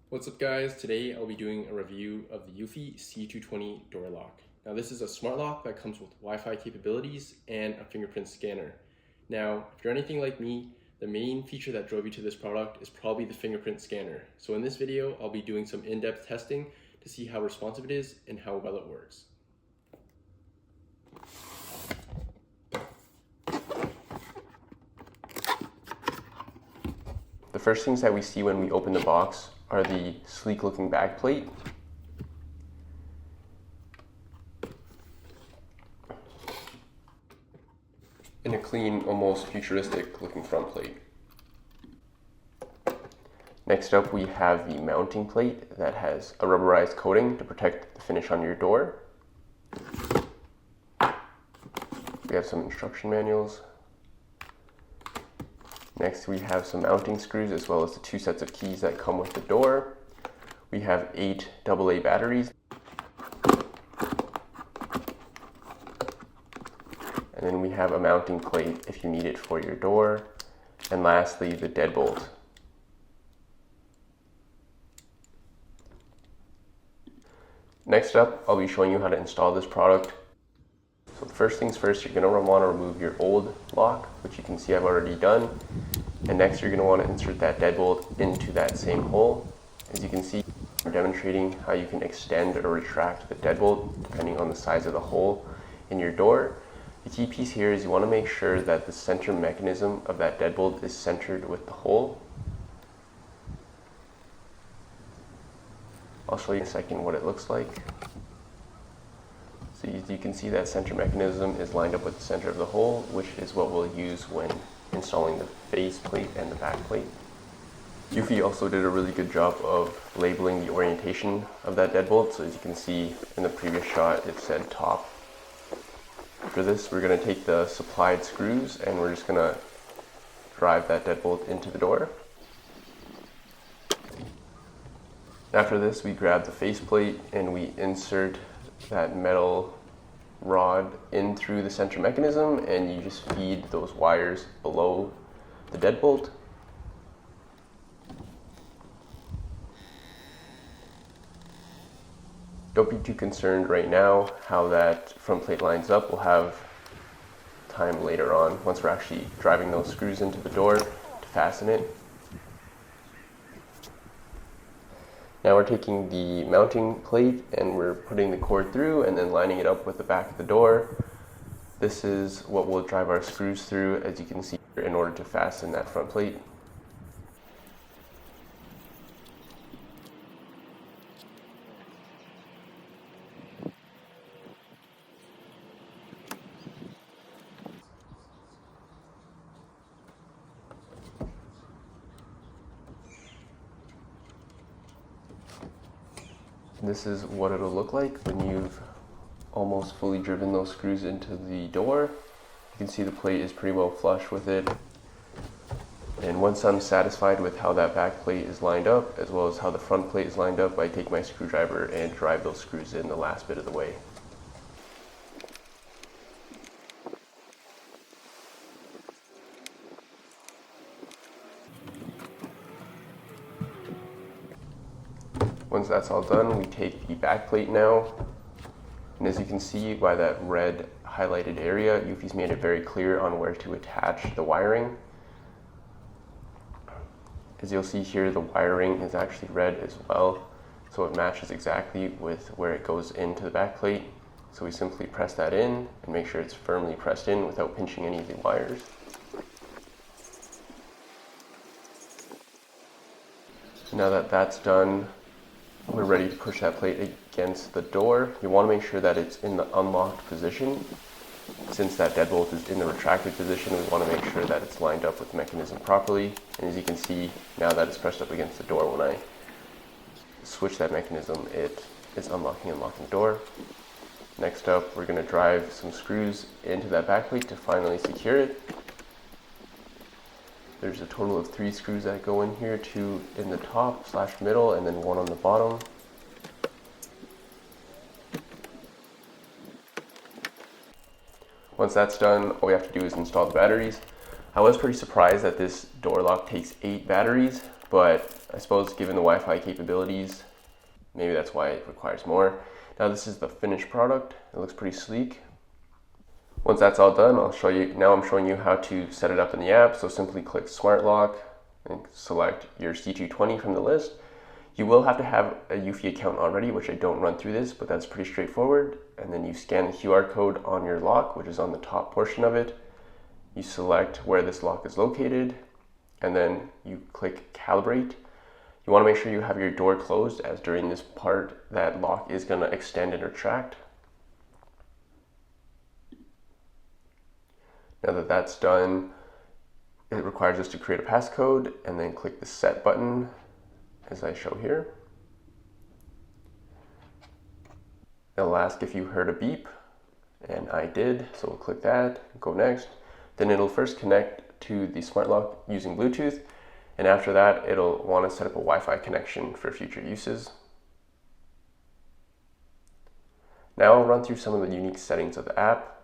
What's up guys, today I'll be doing a review of the Eufy C220 door lock. Now this is a smart lock that comes with Wi-Fi capabilities and a fingerprint scanner. Now if you're anything like me, the main feature that drove you to this product is probably the fingerprint scanner. So in this video I'll be doing some in-depth testing to see how responsive it is and how well it works. The first things that we see when we open the box are the sleek looking back plate and a clean, almost futuristic looking front plate. Next up we have the mounting plate that has a rubberized coating to protect the finish on your door. We have some instruction manuals. Next we have some mounting screws as well as the 2 sets of keys that come with the door. We have 8 AA batteries. And then we have a mounting plate if you need it for your door. And lastly, the deadbolt. Next up, I'll be showing you how to install this product. So first things first, you're going to want to remove your old lock, which you can see I've already done. And next you're going to want to insert that deadbolt into that same hole. As you can see, we're demonstrating how you can extend or retract the deadbolt depending on the size of the hole in your door. The key piece here is you want to make sure that the center mechanism of that deadbolt is centered with the hole. I'll show you in a second what it looks like. So you can see that center mechanism is lined up with the center of the hole, which is what we'll use when installing the face plate and the back plate. Eufy also did a really good job of labeling the orientation of that deadbolt. So as you can see in the previous shot, it said top. For this, we're going to take the supplied screws and we're just going to drive that deadbolt into the door. After this, we grab the faceplate and we insert that metal rod in through the center mechanism, and you just feed those wires below the deadbolt. Don't be too concerned right now how that front plate lines up. We'll have time later on once we're actually driving those screws into the door to fasten it. Now we're taking the mounting plate and we're putting the cord through and then lining it up with the back of the door. This is what we'll drive our screws through, as you can see, in order to fasten that front plate. This is what it'll look like when you've almost fully driven those screws into the door. You can see the plate is pretty well flush with it. And once I'm satisfied with how that back plate is lined up, as well as how the front plate is lined up, I take my screwdriver and drive those screws in the last bit of the way. Once that's all done, we take the back plate now, and as you can see by that red highlighted area, Eufy's made it very clear on where to attach the wiring. As you'll see here, the wiring is actually red as well, so it matches exactly with where it goes into the back plate. So we simply press that in and make sure it's firmly pressed in without pinching any of the wires. Now that that's done, we're ready to push that plate against the door. You want to make sure that it's in the unlocked position. Since that deadbolt is in the retracted position, we want to make sure that it's lined up with the mechanism properly. And as you can see, now that it's pressed up against the door, when I switch that mechanism, it is unlocking and locking the door. Next up, we're going to drive some screws into that back plate to finally secure it. There's a total of 3 screws that go in here, 2 in the top / middle, and then 1 on the bottom. Once that's done, all we have to do is install the batteries. I was pretty surprised that this door lock takes 8 batteries. but I suppose given the Wi-Fi capabilities, maybe that's why it requires more. Now this is the finished product. It looks pretty sleek. Once that's all done, I'll show you. Now I'm showing you how to set it up in the app. So simply click Smart Lock and select your C220 from the list. You will have to have a Eufy account already, which I don't run through this, but that's pretty straightforward. And then you scan the QR code on your lock, which is on the top portion of it. You select where this lock is located, and then you click Calibrate. You want to make sure you have your door closed, as during this part, that lock is going to extend and retract. Now that that's done, it requires us to create a passcode and then click the Set button, as I show here. It'll ask if you heard a beep, and I did, so we'll click that, go next. Then it'll first connect to the smart lock using Bluetooth, and after that it'll want to set up a Wi-Fi connection for future uses. Now I'll run through some of the unique settings of the app.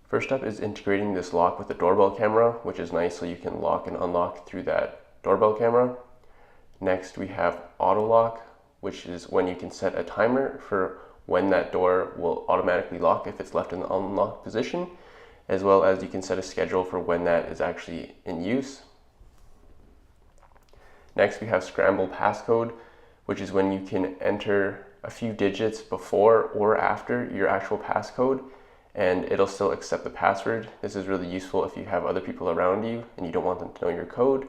First up is integrating this lock with the doorbell camera, which is nice so you can lock and unlock through that doorbell camera. Next we have auto lock, which is when you can set a timer for when that door will automatically lock if it's left in the unlocked position, as well as you can set a schedule for when that is actually in use. Next we have scramble passcode, which is when you can enter a few digits before or after your actual passcode, and it'll still accept the password. This is really useful if you have other people around you and you don't want them to know your code.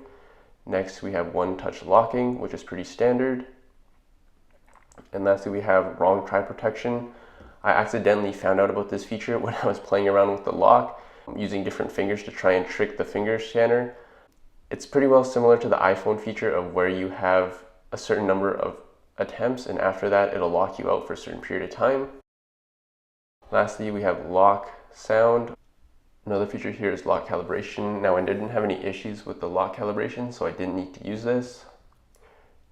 Next we have one-touch locking, which is pretty standard. And lastly we have wrong try protection. I accidentally found out about this feature when I was playing around with the lock, using different fingers to try and trick the finger scanner. It's pretty well similar to the iPhone feature of where you have a certain number of attempts, and after that it'll lock you out for a certain period of time. Lastly we have lock sound. Another feature here is lock calibration. Now I didn't have any issues with the lock calibration, so I didn't need to use this.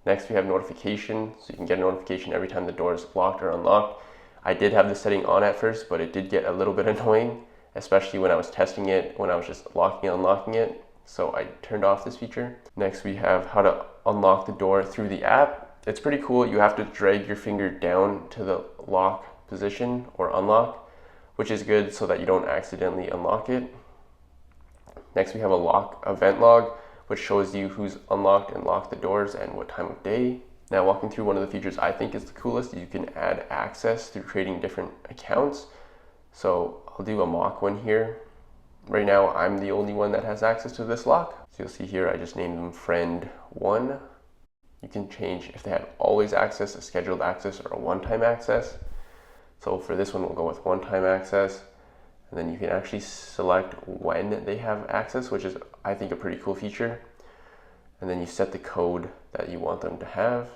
Next we have notification, so you can get a notification every time the door is locked or unlocked. I did have this setting on at first, but it did get a little bit annoying, especially when I was testing it, when I was just locking and unlocking it. So I turned off this feature. Next we have how to unlock the door through the app. It's pretty cool. You have to drag your finger down to the lock position or unlock, which is good so that you don't accidentally unlock it. Next we have a lock event log, which shows you who's unlocked and locked the doors and what time of day. Now walking through one of the features I think is the coolest, you can add access through creating different accounts. So I'll do a mock one here. Right now I'm the only one that has access to this lock. So you'll see here I just named them friend 1. You can change if they have always access, a scheduled access, or a one-time access. So for this one we'll go with one-time access, and then you can actually select when they have access, which is I think a pretty cool feature. And then you set the code that you want them to have.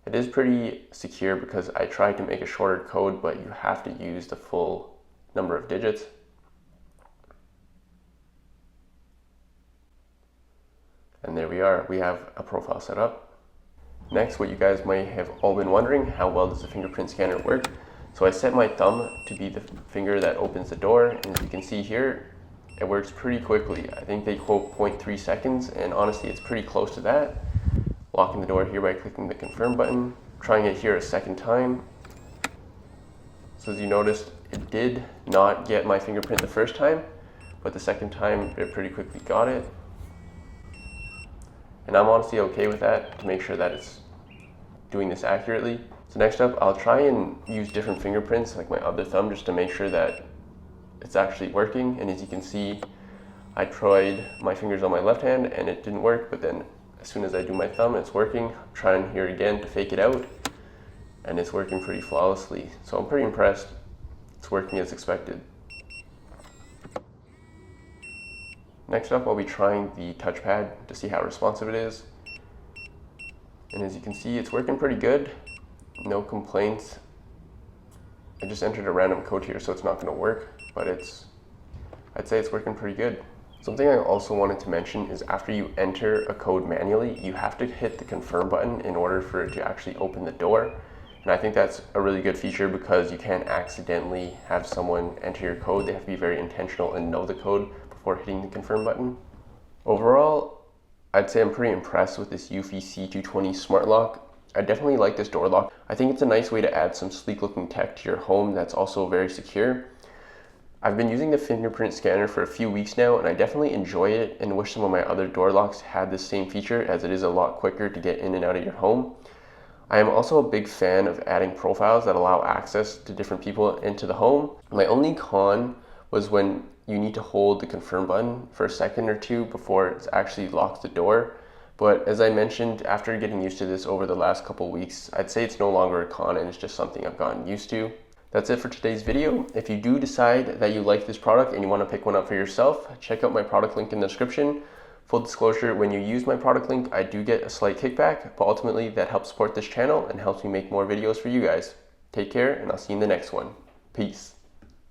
It is pretty secure because I tried to make a shorter code, but you have to use the full number of digits. And there we are, we have a profile set up. Next, what you guys might have all been wondering, how well does the fingerprint scanner work? So I set my thumb to be the finger that opens the door, and as you can see here, it works pretty quickly. I think they quote 0.3 seconds, and honestly it's pretty close to that. Locking the door here by clicking the confirm button, trying it here a second time. So as you noticed, it did not get my fingerprint the first time, but the second time it pretty quickly got it. And I'm honestly okay with that, to make sure that it's doing this accurately. So next up, I'll try and use different fingerprints, like my other thumb, just to make sure that it's actually working. And as you can see, I tried my fingers on my left hand and it didn't work, but then as soon as I do my thumb, it's working. I'm trying here again to fake it out, and it's working pretty flawlessly. So I'm pretty impressed. It's working as expected. Next up, I'll be trying the touchpad to see how responsive it is. And as you can see, it's working pretty good. No complaints. I just entered a random code here, so it's not going to work, but I'd say it's working pretty good. Something I also wanted to mention is after you enter a code manually, you have to hit the confirm button in order for it to actually open the door. And I think that's a really good feature because you can't accidentally have someone enter your code. They have to be very intentional and know the code before hitting the confirm button. Overall, I'd say I'm pretty impressed with this Eufy C220 smart lock. I definitely like this door lock. I think it's a nice way to add some sleek looking tech to your home that's also very secure. I've been using the fingerprint scanner for a few weeks now, and I definitely enjoy it and wish some of my other door locks had this same feature, as it is a lot quicker to get in and out of your home. I am also a big fan of adding profiles that allow access to different people into the home. My only con was when you need to hold the confirm button for a second or two before it actually locks the door. But as I mentioned, after getting used to this over the last couple weeks, I'd say it's no longer a con and it's just something I've gotten used to. That's it for today's video. If you do decide that you like this product and you want to pick one up for yourself, check out my product link in the description. Full disclosure, when you use my product link, I do get a slight kickback, but ultimately that helps support this channel and helps me make more videos for you guys. Take care, and I'll see you in the next one. Peace.